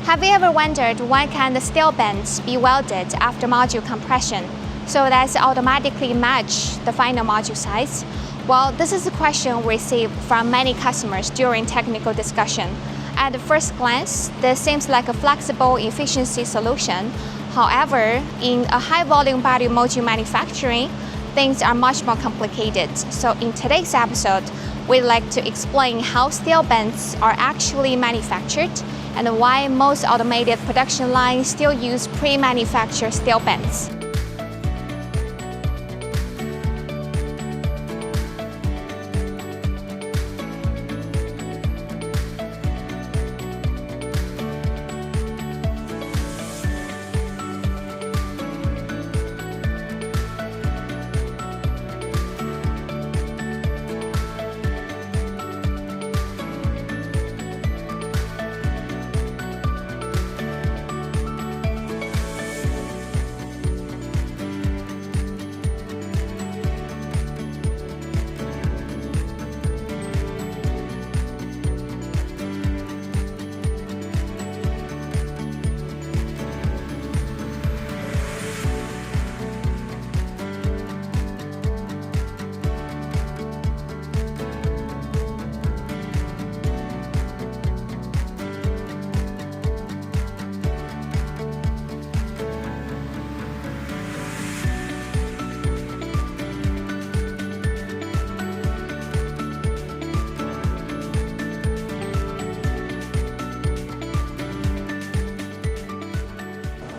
Have you ever wondered why can the steel bands be welded after module compression so that it automatically match the final module size? Well, this is a question we receive from many customers during technical discussion. At the first glance, this seems like a flexible efficiency solution. However, in a high-volume battery module manufacturing, things are much more complicated. So in today's episode, we'd like to explain how steel bands are actually manufactured and why most automated production lines still use pre-manufactured steel bands.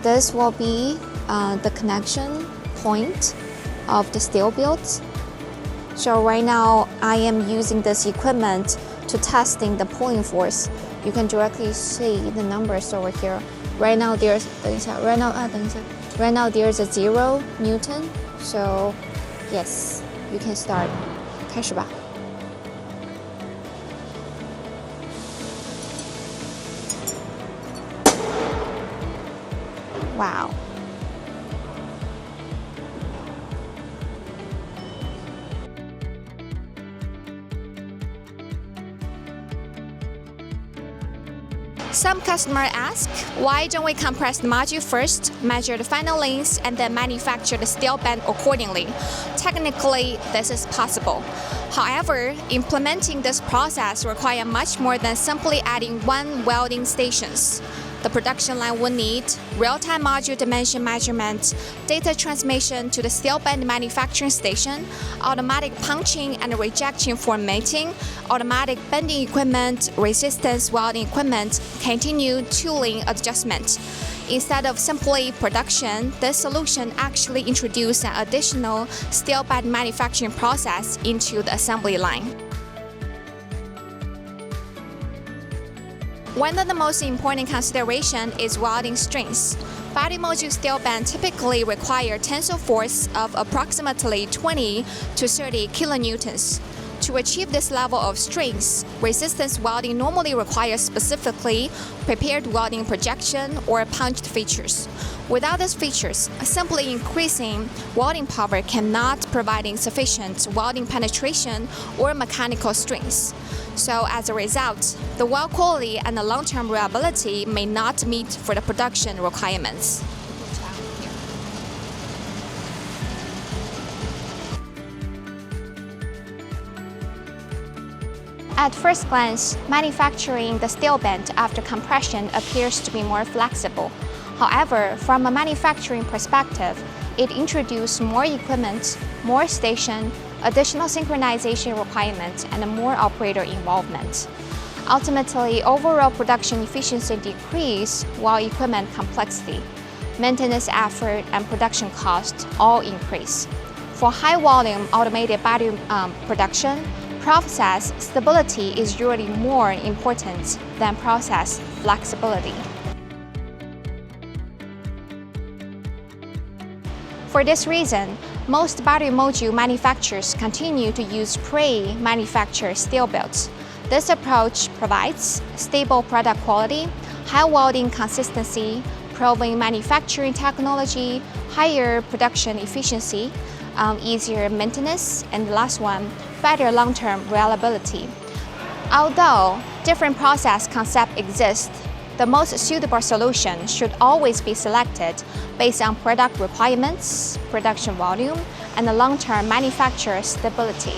This will be the connection point of the steel builds. So right now I am using this equipment to testing the pulling force. You can directly see the numbers over here. Right now there's right now there's a 0 Newton. So yes, you can start. 开始吧。Wow. Some customers ask, why don't we compress the module first, measure the final lengths, and then manufacture the steel band accordingly? Technically, this is possible. However, implementing this process requires much more than simply adding one welding stations. The production line will need real-time module dimension measurement, data transmission to the steel band manufacturing station, automatic punching and rejection formatting, automatic bending equipment, resistance welding equipment, continued tooling adjustment. Instead of simply production, this solution actually introduced an additional steel band manufacturing process into the assembly line. One of the most important considerations is welding strength. Battery module steel band typically require tensile force of approximately 20 to 30 kilonewtons. To achieve this level of strength, resistance welding normally requires specifically prepared welding projection or punched features. Without these features, simply increasing welding power cannot provide sufficient welding penetration or mechanical strength. So as a result, the weld quality and the long-term reliability may not meet for the production requirements. At first glance, manufacturing the steel band after compression appears to be more flexible. However, from a manufacturing perspective, it introduced more equipment, more station, additional synchronization requirements, and more operator involvement. Ultimately, overall production efficiency decreased while equipment complexity, maintenance effort, and production cost all increase. For high-volume automated battery production, process stability is usually more important than process flexibility. For this reason, most battery module manufacturers continue to use pre-manufactured steel belts. This approach provides stable product quality, high welding consistency, proven manufacturing technology, higher production efficiency, easier maintenance, and the last one, better long-term reliability. Although different process concepts exist, The most suitable solution should always be selected based on product requirements, production volume, and the long-term manufacturer stability.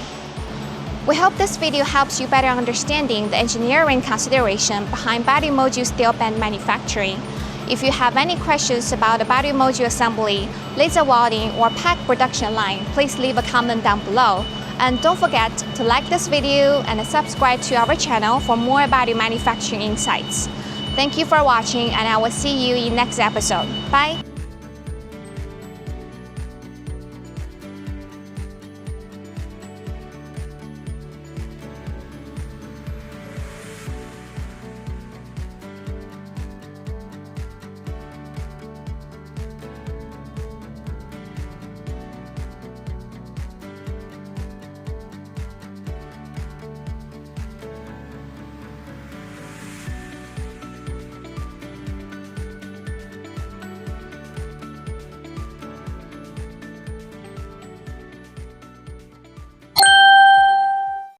We hope this video helps you better understanding the engineering consideration behind battery module steel band manufacturing. If you have any questions about the battery module assembly, laser welding, or pack production line, please leave a comment down below. And don't forget to like this video and subscribe to our channel for more battery manufacturing insights. Thank you for watching, and I will see you in next episode. Bye!